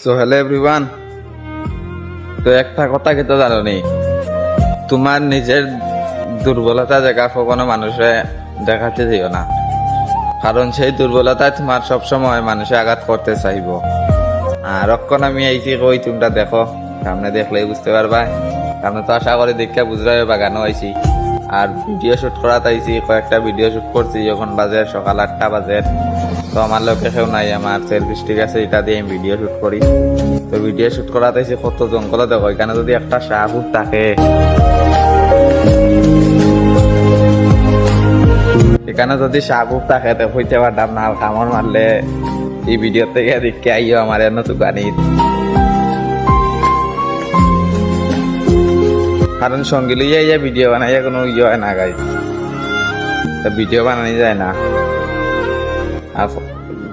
So hello everyone, তো একটা কথা কি তো জানো নি, তোমার নিজের দুর্বলতা জায়গা কখনো মানুষে দেখাতে দিও না, কারণ সেই দুর্বলতায় তোমার সবসময় মানুষে আঘাত করতে চাইব। আর অক্ষণ আমি এইটি কই, তোমরা দেখো, সামনে দেখলেই বুঝতে পারবা। সামনে তো আশা করি দেখে বুঝতে বাগানো আইছি, আর ভিডিও শুট করা তাইছি, কয়েকটা ভিডিও শুট করছি। যখন বাজে সকাল 8টা বাজে, তো আমার লোকে কেউ নাই, আমার সেলফি স্টিক আছে, এটা দিয়ে আমি ভিডিও শুট করি। তো ভিডিও শুট করা তাইছি কত জঙ্গলে দেখো, এখানে যদি একটা শাহপুর থাকে, এখানে যদি শাহপুর থাকে তো হইতে পারতাম না। কামড় মারলে এই ভিডিও থেকে দেখে আইও আমার এর নতুন গানিত, কারণ সঙ্গে লইয়া ইয়া ভিডিও বানাইয়া কোনো ইয়ে হয় না গাই, ভিডিও বানানো যায় না। আর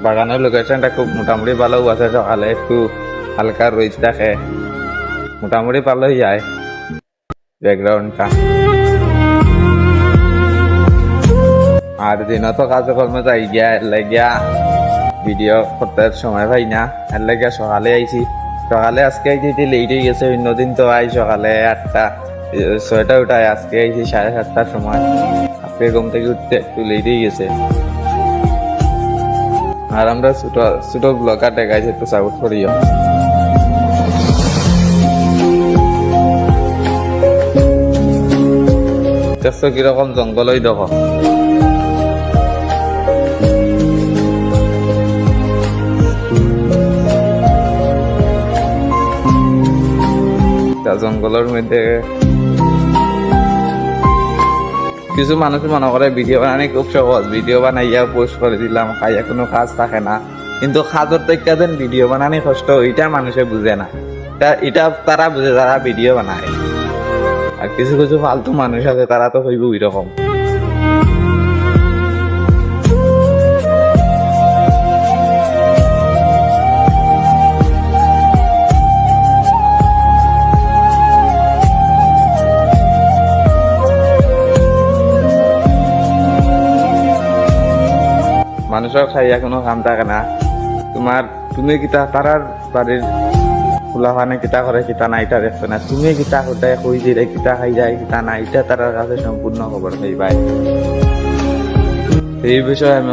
বাগানের লোকেশনটা খুব মোটামুটি ভালো আছে, সকালে একটু হালকা রোদ থাকে, মোটামুটি ভালোই যায় ব্যাকগ্রাউন্ডটা। আর দিনও তো কাজকর্মে যাই গিয়া, এর লাগিয়া ভিডিও করতে সময় পাই না, এর লাগিয়া সকালে আইছি। সকালে আজকে আইছি লেট হয়ে গেছে, অন্যদিন তো আই সকালে 6টা উঠায়, আজকে আইছি 7:30টার সময়। আজকে ঘুম থেকে উঠতে একটু লেট হয়ে গেছে। আর আমরা ছোট ছোট ব্লগার দেখাইছি, একটু সাপোর্ট করিও। দেখছো কিরকম জঙ্গলই দেখো, জঙ্গলের মধ্যে কিছু মানুষ মনে করে ভিডিও বানানো খুব সহজ, ভিডিও বানাইয়া পোস্ট করে দিলাম, খাইয়া কোনো কাজ থাকে না। কিন্তু খাজর থেকে দেন ভিডিও বানানি কষ্ট, এটা মানুষে বুঝে না। এটা তারা বুঝে যারা ভিডিও বানায়। আর কিছু কিছু ফালতু মানুষ আছে, তারা তো হইব ওই রকম। মানুষের খাইয়া কোনো কাম থাকে না। তুমি কিতা তারার বাড়ির ফুলাফানে কিতা করে কিতা না এটা দেখছো না, তুমি কিতা করতে কই দিলে কিতা খাই যায় কিতা না, এটা তারার কাছে সম্পূর্ণ খবর পাই। এই বিষয়ে আমি